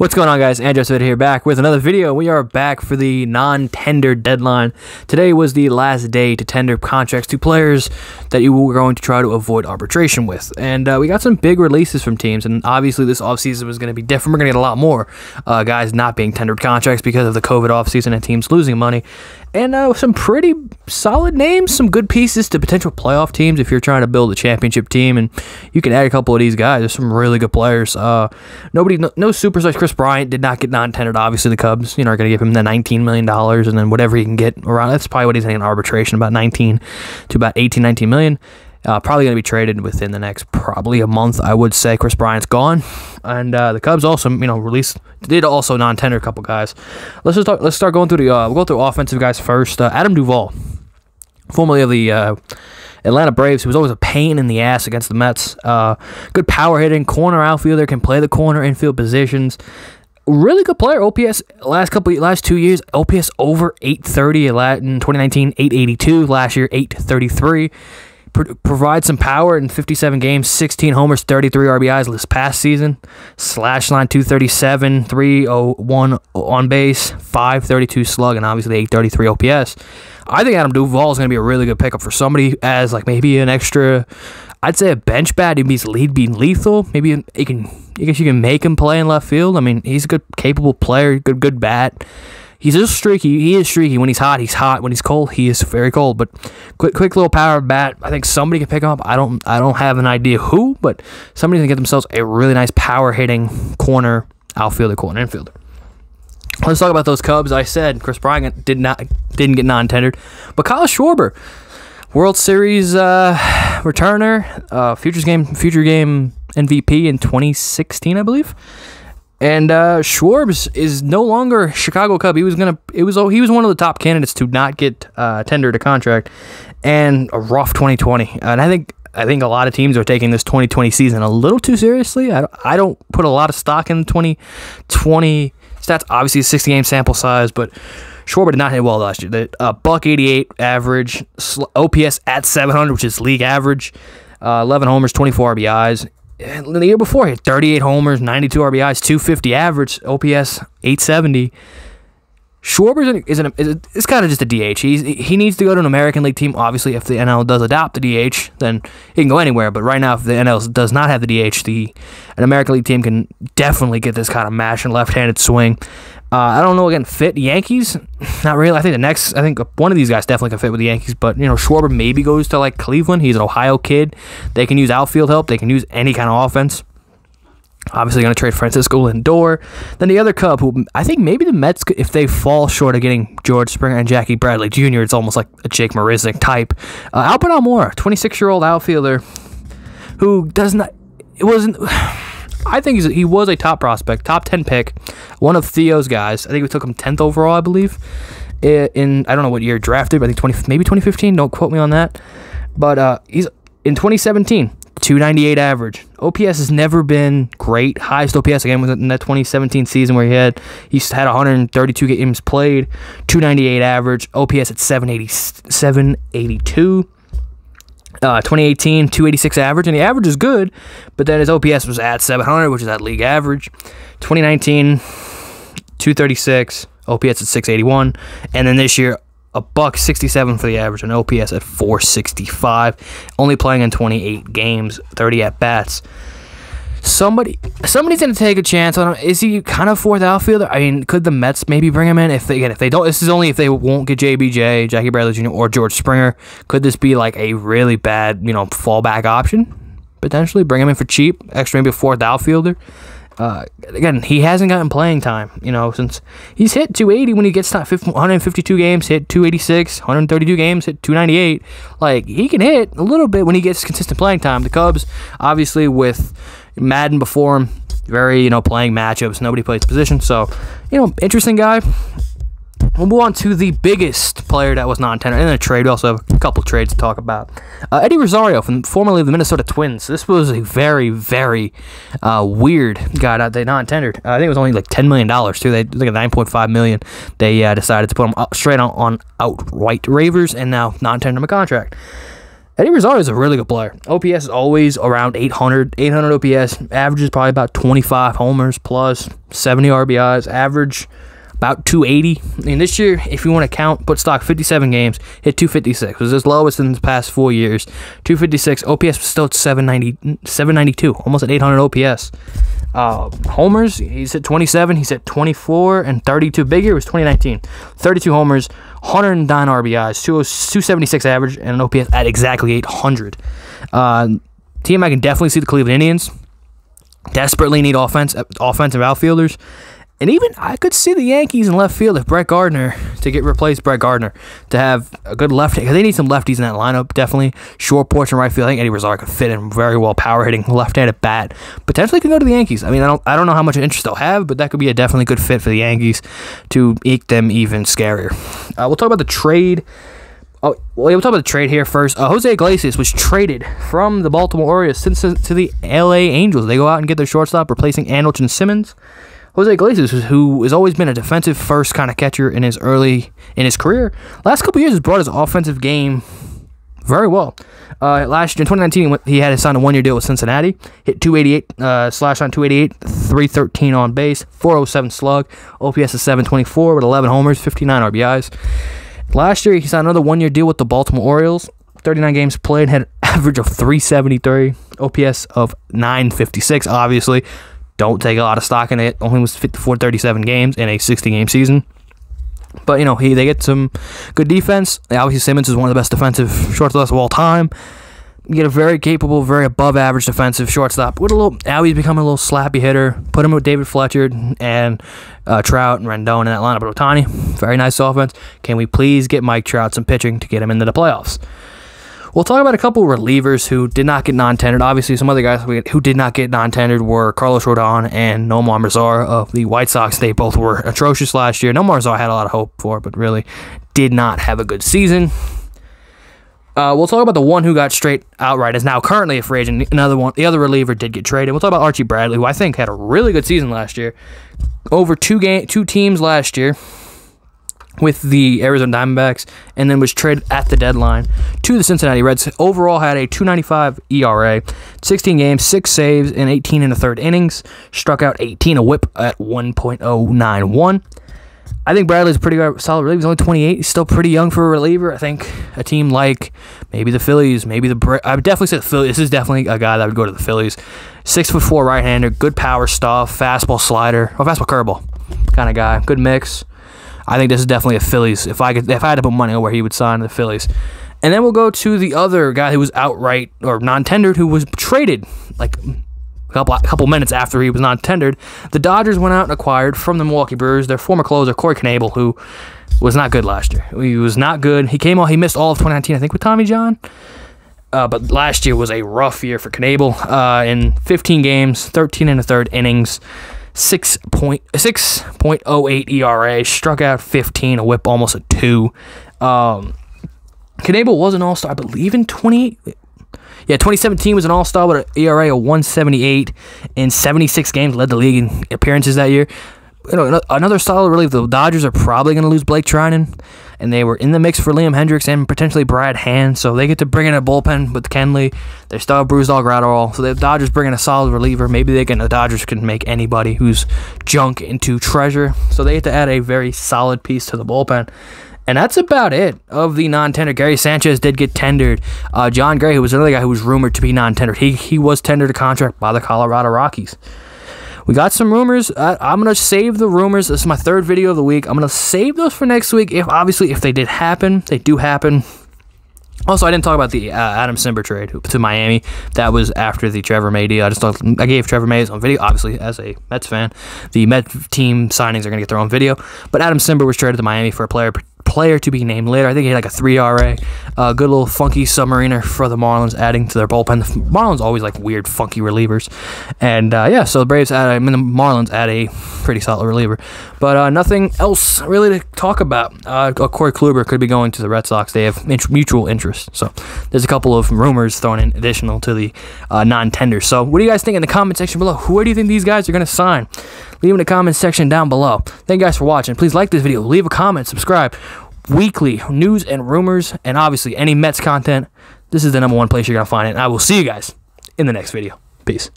What's going on, guys? Andrew here, back with another video. We are back for the non-tender deadline. Today was the last day to tender contracts to players that you were going to try to avoid arbitration with. And we got some big releases from teams, and obviously this offseason was going to be different. We're going to get a lot more guys not being tendered contracts because of the COVID offseason and teams losing money. And some pretty solid names, some good pieces to potential playoff teams if you're trying to build a championship team. And you can add a couple of these guys. There's some really good players. No superstars. Chris Bryant did not get non-tendered. Obviously, the Cubs, are going to give him the $19 million, and then whatever he can get around. That's probably what he's in arbitration, about 19 to about 18, 19 million. Probably going to be traded within the next probably a month, I would say. Chris Bryant's gone, and the Cubs also, did also non-tender a couple guys. Let's start going through the. We'll go through offensive guys first. Adam Duvall, formerly of the Atlanta Braves, who was always a pain in the ass against the Mets. Good power hitting, corner outfielder, can play the corner infield positions. Really good player. OPS last 2 years, OPS over 830 in 2019, 882 last year, 833. Provides some power in 57 games, 16 homers, 33 RBIs this past season. Slash line 237, 301 on base, 532 slug, and obviously 833 OPS. I think Adam Duvall is going to be a really good pickup for somebody as like maybe an extra. I'd say a bench bat. He'd be lethal. Maybe I guess you can make him play in left field. I mean, he's a good, capable player. Good bat. He's just streaky. He is streaky. When he's hot, he's hot. When he's cold, he is very cold. But quick little power bat. I think somebody can pick him up. I don't have an idea who, but somebody can get themselves a really nice power hitting corner outfielder, corner infielder. Let's talk about those Cubs. I said Chris Bryant didn't get non-tendered, but Kyle Schwarber, World Series returner, future game MVP in 2016, I believe. And Schwarbs is no longer a Chicago Cub. He was one of the top candidates to not get tendered a contract, and a rough 2020. And I think a lot of teams are taking this 2020 season a little too seriously. I don't put a lot of stock in 2020 stats. Obviously, a 60-game sample size, but Schwarber did not hit well last year. $188 average, OPS at 700, which is league average. 11 homers, 24 RBIs. And the year before, he had 38 homers, 92 RBIs, 250 average, OPS 870. Schwarber is kind of just a DH. He needs to go to an American League team. Obviously, if the NL does adopt the DH, then he can go anywhere. But right now, if the NL does not have the DH, an American League team can definitely get this kind of mash and left-handed swing. I don't know, again, fit Yankees? Not really. I think one of these guys definitely can fit with the Yankees, but, Schwarber maybe goes to, like, Cleveland. He's an Ohio kid. They can use outfield help. They can use any kind of offense. Obviously going to trade Francisco Lindor. Then the other Cub, who I think maybe the Mets, if they fall short of getting George Springer and Jackie Bradley Jr., it's almost like a Jake Marisnick type. Albert Almora, 26-year-old outfielder who I think he was a top prospect, top 10 pick, one of Theo's guys. I think we took him 10th overall, I believe, in I don't know what year drafted, but I think maybe 2015. Don't quote me on that. But he's in 2017, 298 average. OPS has never been great. Highest OPS again was in that 2017 season where he had 132 games played, 298 average. OPS at 782. 2018, 286 average, and the average is good, but then his OPS was at 700, which is at league average. 2019, 236, OPS at 681, and then this year, $167 for the average, and OPS at 465, only playing in 28 games, 30 at-bats. Somebody's going to take a chance on him. Is he kind of fourth outfielder? I mean, could the Mets maybe bring him in? If they don't, this is only if they won't get JBJ, Jackie Bradley Jr., or George Springer. Could this be like a really bad, fallback option? Potentially bring him in for cheap, extra maybe a fourth outfielder. Again, he hasn't gotten playing time, since he's hit 280 when he gets 152 games, hit 286, 132 games, hit 298. Like, he can hit a little bit when he gets consistent playing time. The Cubs, obviously, with Madden before him, very, playing matchups. Nobody plays position. So, interesting guy. We'll move on to the biggest player that was non-tender in a trade. We also have a couple trades to talk about. Eddie Rosario, formerly of the Minnesota Twins. This was a very, very weird guy that they non-tendered. I think it was only like $10 million, too. They like $9.5 million. They decided to put him straight on outright waivers and now non-tender him a contract. Eddie Rosario is a really good player. OPS is always around 800 OPS. Average is probably about 25 homers plus 70 RBIs. Average about 280. And this year, if you want to count, put stock 57 games, hit 256. It was his lowest in the past 4 years. 256. OPS was still at 792, almost at 800 OPS. Homers, he's hit 27. He's hit 24 and 32. Big year was 2019. 32 homers, 109 RBIs, 276 average, and an OPS at exactly 800. Team I can definitely see the Cleveland Indians desperately need offensive outfielders. And even I could see the Yankees in left field if Brett Gardner, to replace Brett Gardner, to have a good lefty. Because they need some lefties in that lineup, definitely. Short porch and right field. I think Eddie Rosario could fit in very well, power hitting, left-handed bat. Potentially could go to the Yankees. I mean, I don't know how much interest they'll have, but that could be a definitely good fit for the Yankees to make them even scarier. We'll talk about the trade. Oh, well, we'll talk about the trade here first. Jose Iglesias was traded from the Baltimore Orioles to the LA Angels. They go out and get their shortstop, replacing Andrelton Simmons. Jose Iglesias, who has always been a defensive first kind of catcher in his career, last couple years has brought his offensive game very well. Last year in 2019, he had signed a 1-year deal with Cincinnati. Hit 288, slash on 288, 313 on base, 407 slug, OPS is 724 with 11 homers, 59 RBIs. Last year, he signed another 1-year deal with the Baltimore Orioles. 39 games played, had an average of 373, OPS of 956, obviously. Don't take a lot of stock in it. Only was 37 games in a 60-game season. But, you know, they get some good defense. Obviously, Simmons is one of the best defensive shortstops of all time. You get a very capable, very above-average defensive shortstop. Now he's becoming a little slappy hitter. Put him with David Fletcher and Trout and Rendon in that lineup. But Ohtani, very nice offense. Can we please get Mike Trout some pitching to get him into the playoffs? We'll talk about a couple relievers who did not get non-tendered. Obviously, some other guys who did not get non-tendered were Carlos Rodon and Nomar Mazara of the White Sox. They both were atrocious last year. Nomar Mazara had a lot of hope for, but really did not have a good season. We'll talk about the one who got straight outright, is now currently a free agent. The other reliever did get traded. We'll talk about Archie Bradley, who I think had a really good season last year. Over two teams last year with the Arizona Diamondbacks, and then was traded at the deadline to the Cincinnati Reds. Overall had a 2.95 ERA, 16 games, 6 saves, and 18 in the third innings. Struck out 18, a whip at 1.091. I think Bradley's a pretty solid reliever. He's only 28. He's still pretty young for a reliever. I think a team like maybe the Phillies, maybe I would definitely say the Phillies. This is definitely a guy that would go to the Phillies. 6'4" right-hander, good power stuff, fastball slider, fastball curveball kind of guy. Good mix. I think this is definitely a Phillies. If I had to put money on where he would sign the Phillies. And then we'll go to the other guy who was outright or non-tendered, who was traded like a couple minutes after he was non-tendered. The Dodgers went out and acquired from the Milwaukee Brewers their former closer, Corey Knebel, who was not good last year. He was not good. He missed all of 2019, I think, with Tommy John. But last year was a rough year for Knebel. In 15 games, 13 in the third innings, 6.08 ERA, struck out 15, a whip almost a 2. Knebel was an all-star, I believe, in 2017 was an all-star with an ERA of 178 in 76 games, led the league in appearances that year. You know, another solid relief. The Dodgers are probably going to lose Blake Trinan, and they were in the mix for Liam Hendricks and potentially Brad Hand, so they get to bring in a bullpen with Kenley. They still have Brusdar Graterol, so the Dodgers bring in a solid reliever. Maybe the Dodgers can make anybody who's junk into treasure, so they have to add a very solid piece to the bullpen. And that's about it of the non-tender. Gary Sanchez did get tendered. John Gray, who was another guy who was rumored to be non-tendered, he was tendered a contract by the Colorado Rockies. We got some rumors. I'm going to save the rumors. This is my third video of the week. I'm going to save those for next week, if they did happen. They do happen. Also, I didn't talk about the Adam Simber trade to Miami. That was after the Trevor May deal. I gave Trevor May his own video, obviously, as a Mets fan. The Mets team signings are going to get their own video. But Adam Simber was traded to Miami for a player to be named later. I think he had like a 3 RA. Good little funky submariner for the Marlins, adding to their bullpen. The Marlins always like weird, funky relievers. And the Braves the Marlins add a pretty solid reliever. But nothing else really to talk about. Corey Kluber could be going to the Red Sox. They have mutual interest. So there's a couple of rumors thrown in additional to the non-tenders. So what do you guys think in the comment section below? Who do you think these guys are going to sign? Leave in the comment section down below. Thank you guys for watching. Please like this video, leave a comment, subscribe. Weekly news and rumors, and obviously any Mets content, This is the #1 place you're going to find it. And I will see you guys in the next video. Peace.